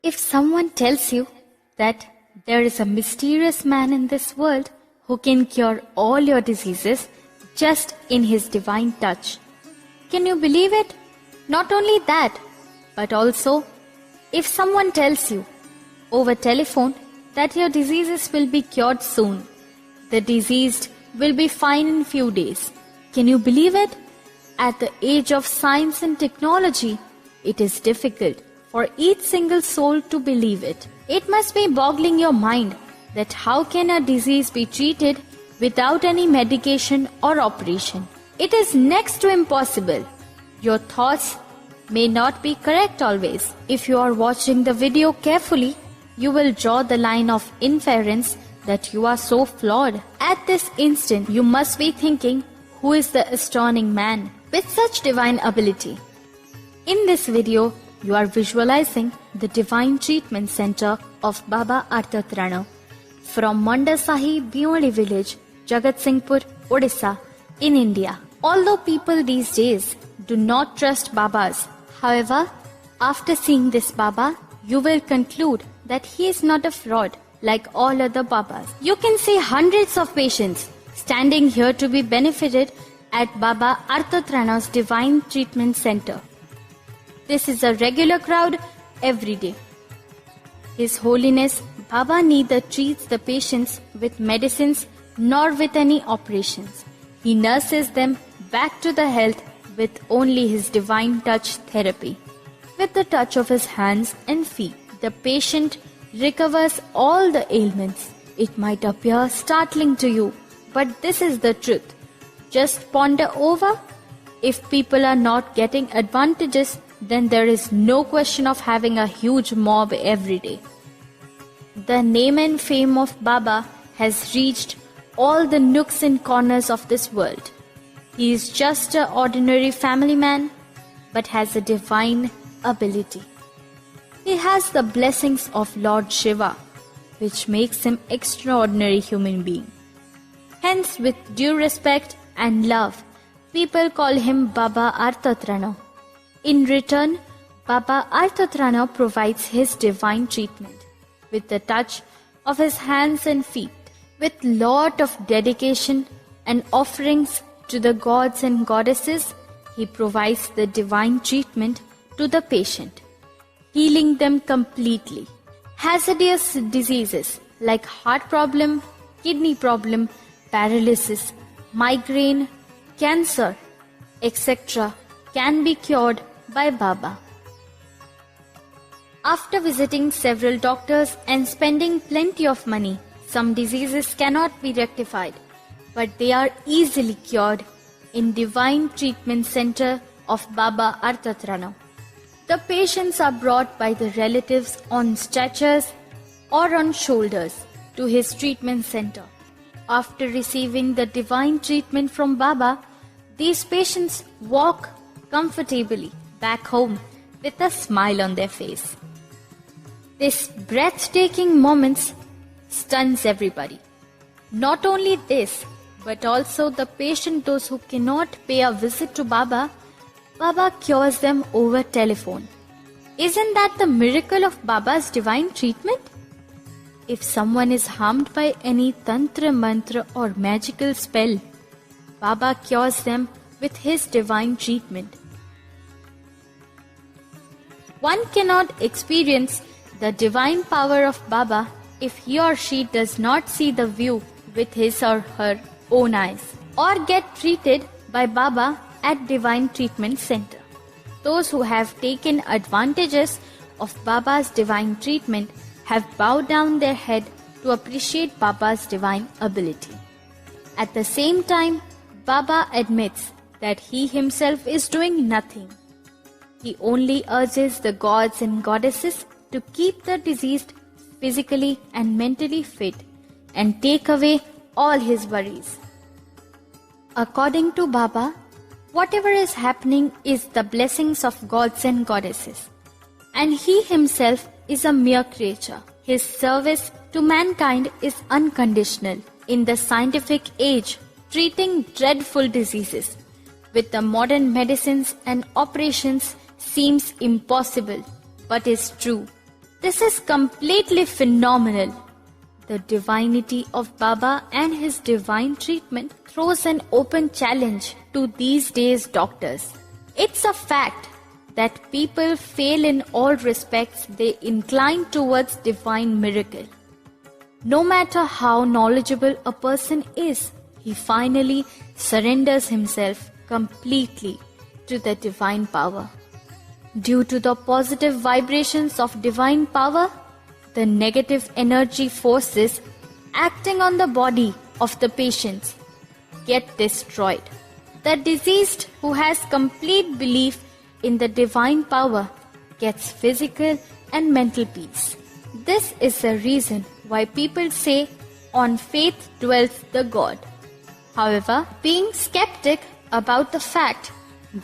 If someone tells you that there is a mysterious man in this world who can cure all your diseases just in his divine touch, can you believe it? Not only that, but also if someone tells you over telephone that your diseases will be cured soon, the diseased will be fine in few days, can you believe it? At the age of science and technology, it is difficult for each single soul to believe it. It must be boggling your mind that how can a disease be treated without any medication or operation? It is next to impossible. Your thoughts may not be correct always. If you are watching the video carefully, you will draw the line of inference that you are so flawed. At this instant, you must be thinking, who is the astounding man with such divine ability? In this video, you are visualizing the Divine Treatment Center of Baba Artatrana from Mandasahi Bioli village, Jagatsinghpur, Odisha, in India. Although people these days do not trust Babas, however, after seeing this Baba, you will conclude that he is not a fraud like all other Babas. You can see hundreds of patients standing here to be benefited at Baba Artatrana's Divine Treatment Center. This is a regular crowd every day. His Holiness Baba neither treats the patients with medicines nor with any operations. He nurses them back to the health with only his divine touch therapy. With the touch of his hands and feet, the patient recovers all the ailments. It might appear startling to you, but this is the truth. Just ponder over. If people are not getting advantages, then there is no question of having a huge mob every day. The name and fame of Baba has reached all the nooks and corners of this world. He is just an ordinary family man, but has a divine ability. He has the blessings of Lord Shiva, which makes him extraordinary human being. Hence, with due respect and love, people call him Baba Artatrana. In return, Baba Artatrana provides his divine treatment with the touch of his hands and feet. With lot of dedication and offerings to the gods and goddesses, he provides the divine treatment to the patient, healing them completely. Hazardous diseases like heart problem, kidney problem, paralysis, migraine, cancer, etc. can be cured by Baba. After visiting several doctors and spending plenty of money, some diseases cannot be rectified, but they are easily cured in Divine Treatment Center of Baba Artatrana. The patients are brought by the relatives on stretchers or on shoulders to his treatment center. After receiving the divine treatment from Baba, these patients walk comfortably back home with a smile on their face. This breathtaking moment stuns everybody. Not only this, but also the patient, those who cannot pay a visit to Baba, Baba cures them over telephone. Isn't that the miracle of Baba's divine treatment? If someone is harmed by any tantra, mantra or magical spell, Baba cures them with his divine treatment. One cannot experience the divine power of Baba if he or she does not see the view with his or her own eyes or get treated by Baba at Divine Treatment Center. Those who have taken advantages of Baba's divine treatment have bowed down their head to appreciate Baba's divine ability. At the same time, Baba admits that he himself is doing nothing. He only urges the gods and goddesses to keep the diseased physically and mentally fit and take away all his worries. According to Baba, whatever is happening is the blessings of gods and goddesses, and he himself is a mere creature. His service to mankind is unconditional. In the scientific age, treating dreadful diseases with the modern medicines and operations seems impossible, but is true. This is completely phenomenal. The divinity of Baba and his divine treatment throws an open challenge to these days' doctors. It's a fact that people fail in all respects they incline towards divine miracle. No matter how knowledgeable a person is, he finally surrenders himself completely to the divine power. Due to the positive vibrations of divine power, the negative energy forces acting on the body of the patients get destroyed. The diseased who has complete belief in the divine power gets physical and mental peace. This is the reason why people say, "On faith dwells the God." However, being skeptic about the fact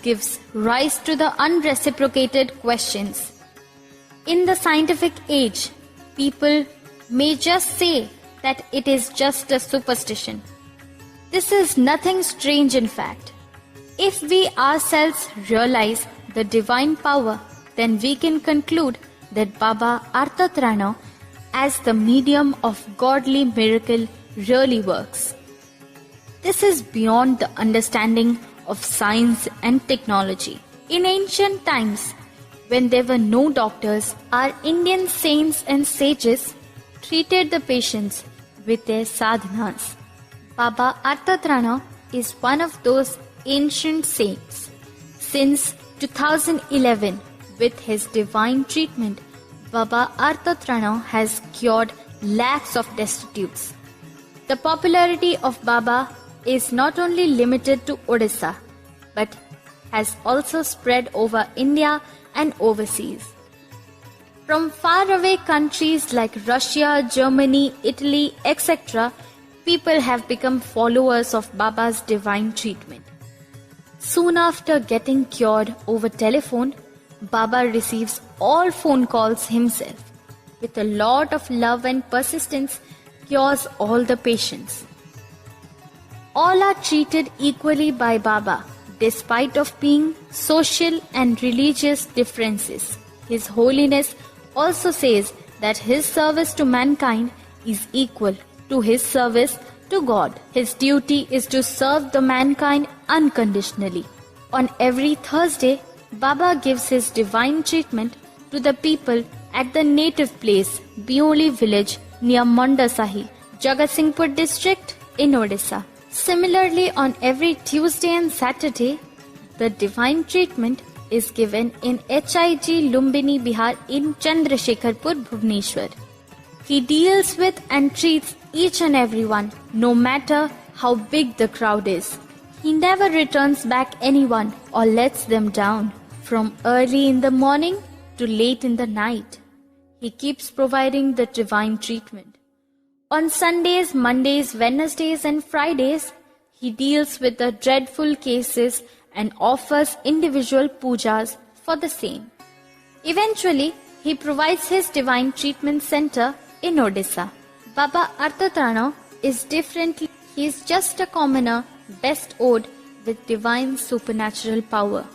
gives rise to the unreciprocated questions. In the scientific age, people may just say that it is just a superstition. This is nothing strange in fact. If we ourselves realize the divine power, then we can conclude that Baba Artatrana as the medium of godly miracle really works. This is beyond the understanding of science and technology. In ancient times, when there were no doctors, our Indian saints and sages treated the patients with their sadhanas. Baba Artatrana is one of those ancient saints. Since 2011, with his divine treatment, Baba Artatrana has cured lakhs of destitutes. The popularity of Baba is not only limited to Odisha, but has also spread over India and overseas. From faraway countries like Russia, Germany, Italy, etc., people have become followers of Baba's divine treatment. Soon after getting cured over telephone, Baba receives all phone calls himself. With a lot of love and persistence, cures all the patients. All are treated equally by Baba, despite of being social and religious differences. His Holiness also says that his service to mankind is equal to his service to God. His duty is to serve the mankind unconditionally. On every Thursday, Baba gives his divine treatment to the people at the native place, Bioli village near Mondasahi, Jagatsinghpur district in Odisha. Similarly, on every Tuesday and Saturday, the divine treatment is given in HIG Lumbini Bihar in Chandrasekharpur, Bhubaneswar. He deals with and treats each and everyone, no matter how big the crowd is. He never returns back anyone or lets them down. From early in the morning to late in the night, he keeps providing the divine treatment. On Sundays, Mondays, Wednesdays and Fridays, he deals with the dreadful cases and offers individual pujas for the same. Eventually, he provides his divine treatment center in Odisha. Baba Artatrana is different. He is just a commoner, best owed with divine supernatural power.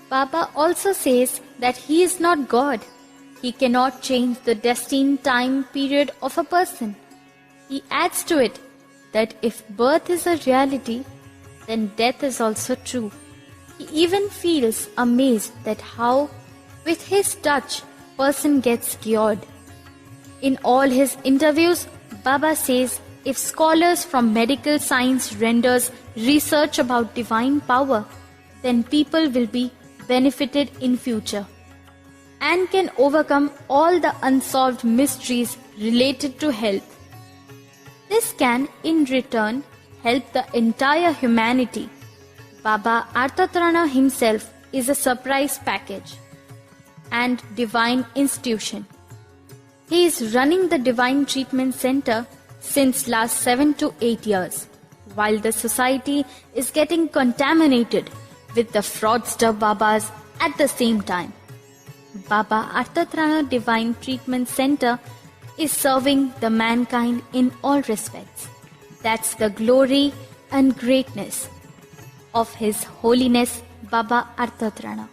Baba also says that he is not God. He cannot change the destined time period of a person. He adds to it that if birth is a reality, then death is also true. He even feels amazed that how, with his touch, person gets cured. In all his interviews, Baba says if scholars from medical science renders research about divine power, then people will be benefited in future and can overcome all the unsolved mysteries related to health. This can, in return, help the entire humanity. Baba Artatrana himself is a surprise package and divine institution. He is running the Divine Treatment Center since last 7 to 8 years, while the society is getting contaminated with the fraudster Babas at the same time. Baba Artatrana Divine Treatment Center is serving the mankind in all respects. That's the glory and greatness of His Holiness Baba Artatrana.